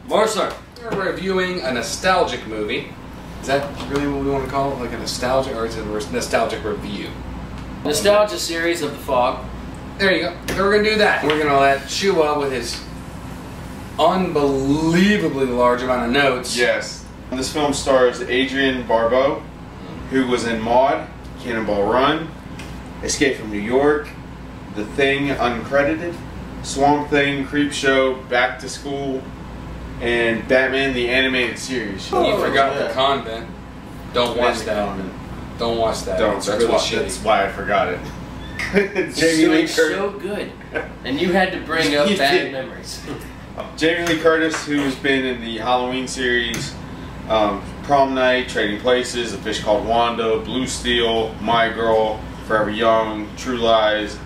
Marcel. We're reviewing a nostalgic movie. Is that really what we want to call it? Like a nostalgic, or is it a nostalgic review? Nostalgia series of The Fog. There you go. So we're going to do that. We're going to let Shua, with his unbelievably large amount of notes. Yes. This film stars Adrienne Barbeau, who was in Maude, Cannonball Run, Escape from New York, The Thing uncredited, Swamp Thing, Creepshow, Back to School, and Batman the Animated Series. You forgot The Convent. Don't watch that. Don't watch that. Don't. It's That's, really why, shitty. that's why I forgot it. Jamie Lee Curtis. So good. And you had to bring up bad memories. Jamie Lee Curtis, who has been in the Halloween series, Prom Night, Trading Places, A Fish Called Wanda, Blue Steel, My Girl, Forever Young, True Lies.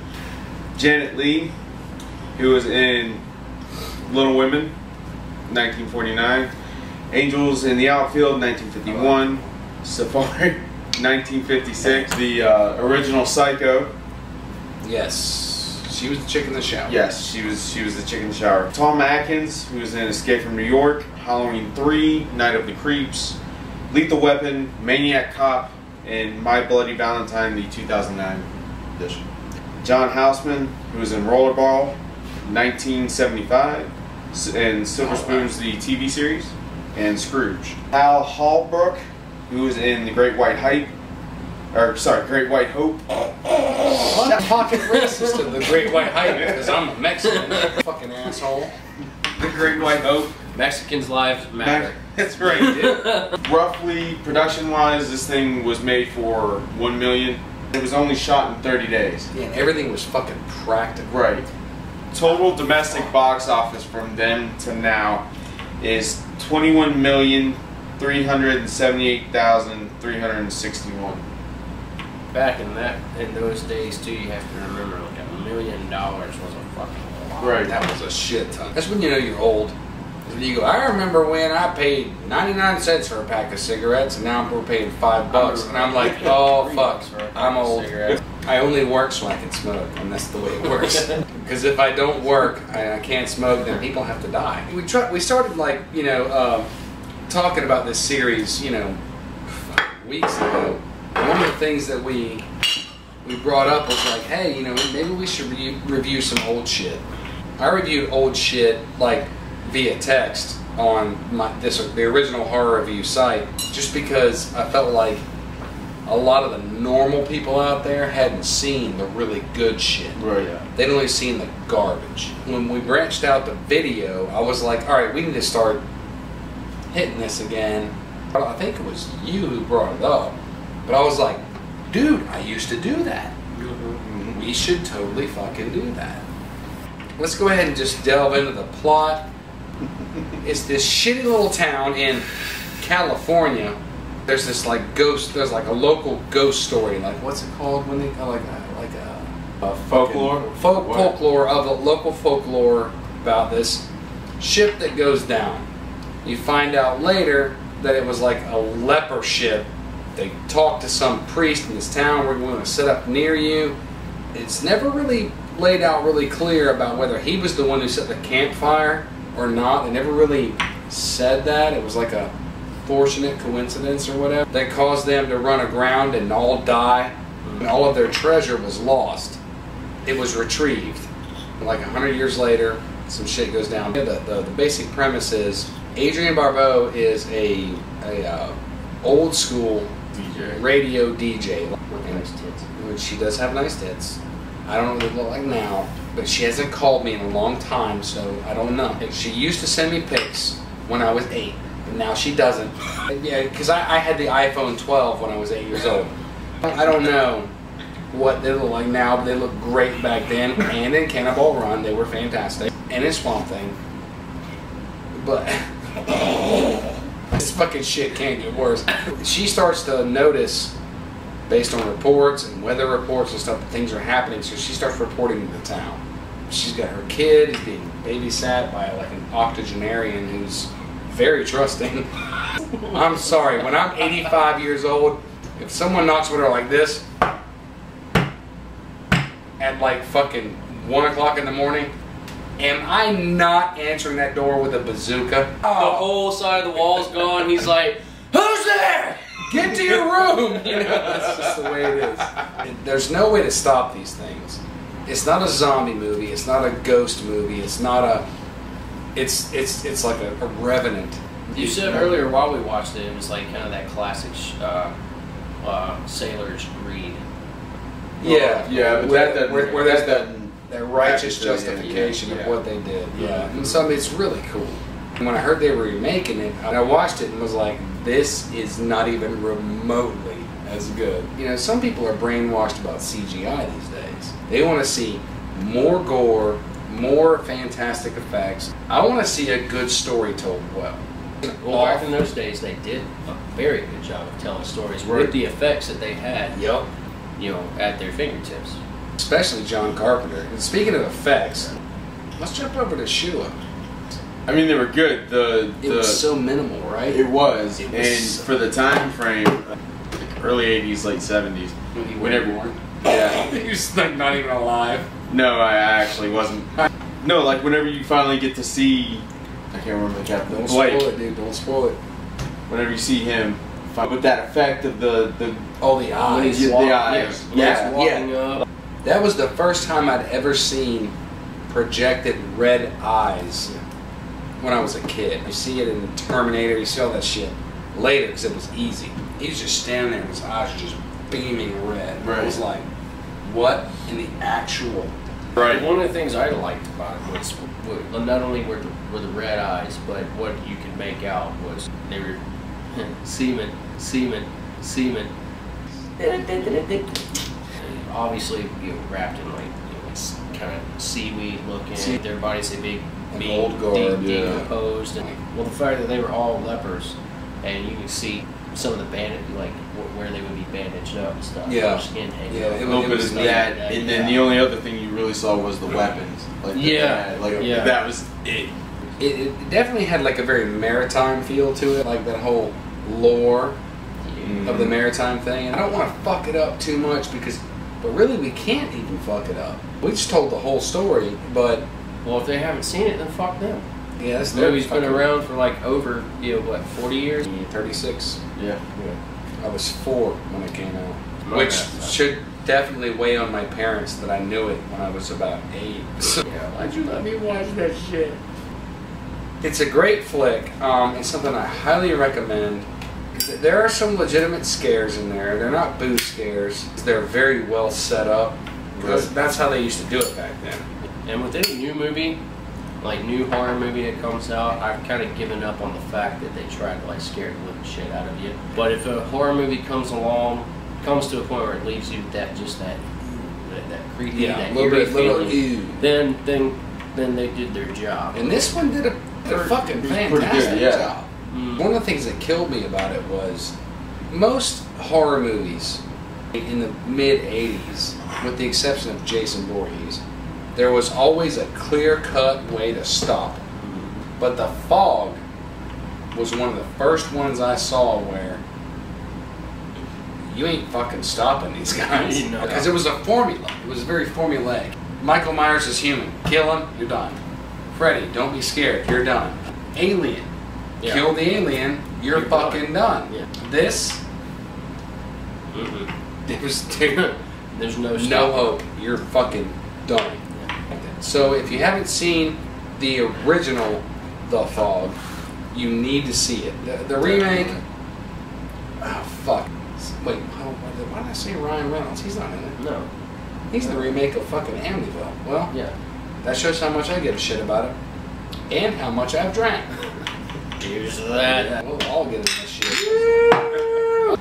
Janet Leigh, who was in Little Women, 1949. Angels in the Outfield, 1951. Safari, 1956. The original Psycho. Yes. She was the chick in the shower. Yes, she was the chick in the shower. Tom Atkins, who was in Escape from New York, Halloween 3, Night of the Creeps, Lethal Weapon, Maniac Cop, and My Bloody Valentine, the 2009 edition. John Houseman, who was in Rollerball, 1975, and Silver Spoons, the TV series, and Scrooge. Hal Holbrook, who was in The Great White Hype, Great White Hope. I'm talking racist to The Great White Hype because I'm a Mexican. Fucking asshole. The Great White Hope. Mexicans' lives matter. That's right, dude. Roughly, production-wise, this thing was made for $1 million. It was only shot in 30 days. Yeah, and everything was fucking practical. Right. Total domestic box office from then to now is 21,378,361. Back in those days too, you have to remember like $1 million was a fucking lot. Right. That was a shit ton. That's when you know you're old. When you go, I remember when I paid 99 cents for a pack of cigarettes, and now we're paying $5, and I'm like, oh fuck, I'm old. I only work so I can smoke, and that's the way it works. Because if I don't work, I can't smoke, then people have to die. We started like talking about this series, weeks ago. One of the things that we brought up was like, hey, maybe we should review some old shit. I reviewed old shit like via text on the original horror review site, just because I felt like a lot of the normal people out there hadn't seen the really good shit. Right. Yeah. They'd only seen the garbage. When we branched out to video, I was like, all right, we need to start hitting this again. I think it was you who brought it up, but I was like, dude, I used to do that. We should totally fucking do that. Let's go ahead and just delve into the plot. It's this shitty little town in California. There's this there's like a local ghost story. Like, what's it called when they call folklore? Folklore of a local folklore about this ship that goes down. You find out later that it was like a leper ship. They talked to some priest in this town. We're going to set up near you. It's never really laid out really clear about whether he was the one who set the campfire or not. They never really said that. It was like a fortunate coincidence or whatever that caused them to run aground and all die. And all of their treasure was lost. It was retrieved. Like 100 years later, some shit goes down. The basic premise is Adrienne Barbeau is a old school radio DJ. With nice tits. She does have nice tits. I don't know what they look like now, but she hasn't called me in a long time, so I don't know. She used to send me pics when I was 8, but now she doesn't. Yeah, because I had the iPhone 12 when I was 8 years old. I don't know what they look like now, but they look great back then. And in Cannonball Run, they were fantastic. And in Swamp Thing. But this fucking shit can't get worse. She starts to notice, based on reports and weather reports and stuff, that things are happening, so she starts reporting to the town. She's got her kid is being babysat by like an octogenarian who's very trusting. I'm sorry, when I'm 85 years old, if someone knocks with her like this at like fucking 1 o'clock in the morning, Am I not answering that door with a bazooka? The whole side of the wall's gone. He's like, "Who's there? Get to your room!" You know, that's just the way it is. There's no way to stop these things. It's not a zombie movie. It's not a ghost movie. It's not a. It's like a revenant. You said earlier while we watched it, it was like kind of that classic sailor's greed. Yeah, Yeah, but where there's that that righteous justification of what they did. Yeah, and so it's really cool. And when I heard they were remaking it, I watched it and was like, this is not even remotely as good. You know, some people are brainwashed about CGI these days. They want to see more gore, more fantastic effects. I want to see a good story told well. Well, back in those days, they did a very good job of telling stories with the effects that they had. Yep. You know, at their fingertips. Especially John Carpenter. And speaking of effects, let's jump over to Sheila. I mean, they were good. It was so minimal, right? It was, It was and so- for the time frame, like early '80s, late '70s. Whenever, born. yeah. He was like not even alive. No, I actually wasn't. No, like whenever you finally get to see, I can't remember the captain. Don't Blake. spoil it, dude. Don't spoil it. Whenever you see him, with that effect of the Oh, the eyes. Yeah, the eyes. Yeah, Yeah. walking up. That was the first time I'd ever seen projected red eyes when I was a kid. You see it in Terminator, you see all that shit later because it was easy. He was just standing there and his eyes were just beaming red. Right. It was like, what in the actual... right. One of the things I liked about it was not only were the red eyes, but what you could make out was they were semen. Obviously, wrapped in like kind of seaweed looking. Their bodies they big, old guard, decomposed, and well, the fact that they were all lepers, and you can see some of the bandage, like where they would be bandaged up and stuff. Yeah. Their skin hanging. Yeah, out. it A little bit was of neat. that, and then the only other thing you really saw was the weapons. Like that was it. It definitely had like a very maritime feel to it, like that whole lore of the maritime thing. And I don't want to fuck it up too much but really we can't even fuck it up. We just told the whole story, but Well, if they haven't seen it, then fuck them. yeah, this The movie's been around for like over 40 years. 36. Yeah. I was 4 when it came out, My which bad. should definitely weigh on my parents that I knew it when I was about 8. So, Yeah, why'd you let me watch that shit? it's a great flick. It's something I highly recommend. There are some legitimate scares in there. They're not boo scares. They're very well set up. That's how they used to do it back then. And with any new movie, like new horror movie that comes out, I've kind of given up on the fact that they try to like scare the living shit out of you. But if a horror movie comes along, comes to a point where it leaves you with that creepy, that eerie feeling, then they did their job. And this one did a fucking it was pretty fantastic good, yeah. job. One of the things that killed me about it was most horror movies in the mid-'80s, with the exception of Jason Voorhees, there was always a clear-cut way to stop. But The Fog was one of the first ones I saw where you ain't fucking stopping these guys. No. Because it was a formula. It was very formulaic. Michael Myers is human. Kill him, you're done. Freddy, don't be scared, you're done. Alien. Yeah. Kill the alien, you're fucking done. Yeah. This, it was There's no no stopping. hope. You're fucking done. So if you haven't seen the original The Fog, you need to see it. The remake, oh fuck. Wait, why did I say Ryan Reynolds? He's not in it. No. He's the remake of fucking Amityville. Well, Yeah. that shows how much I give a shit about it. And how much I've drank. Here's that. We'll all get in this shit. If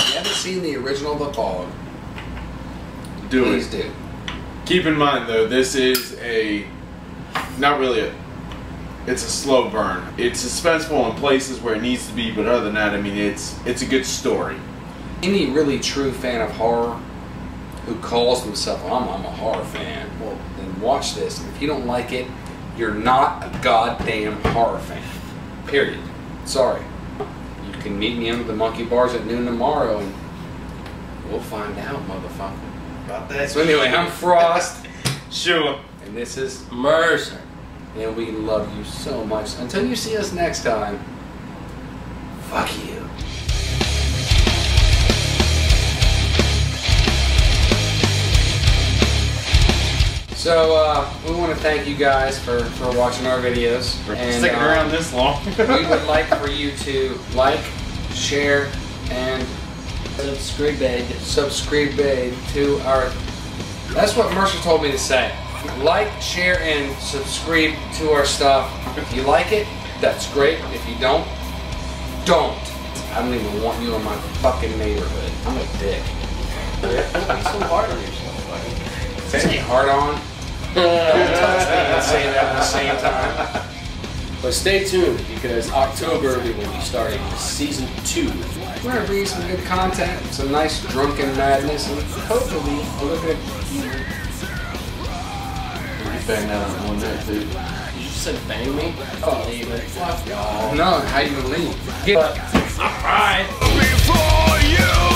you haven't seen the original The Fog, Do please it. do. Keep in mind though, this is not really it's a slow burn. It's suspenseful in places where it needs to be, but other than that, I mean, it's a good story. Any really true fan of horror who calls himself, I'm a horror fan, well, then watch this. And if you don't like it, you're not a goddamn horror fan. Period. Sorry. You can meet me under the monkey bars at noon tomorrow and we'll find out, motherfucker. About that. So anyway, I'm Frost. Sure. And And this is Mercer. And we love you so much. Until you see us next time, fuck you. So, we want to thank you guys for watching our videos. And sticking around this long. we would like for you to like, share, and subscribe to our... That's what Mercer told me to say. Like, share, and subscribe to our stuff. If you like it, that's great. If you don't, don't. I don't even want you in my fucking neighborhood. I'm a dick. Don't be so hard on yourself, buddy. Say hard on. Don't touch me and say that at the same time. But stay tuned, because October we will be starting season 2. We're going to bring you some good content, some nice drunken madness, and hopefully a little bit of humor. You bang that on one there too. You just said bang me? Oh, leave it. Fuck y'all. No, how you gonna leave? Alright. Before you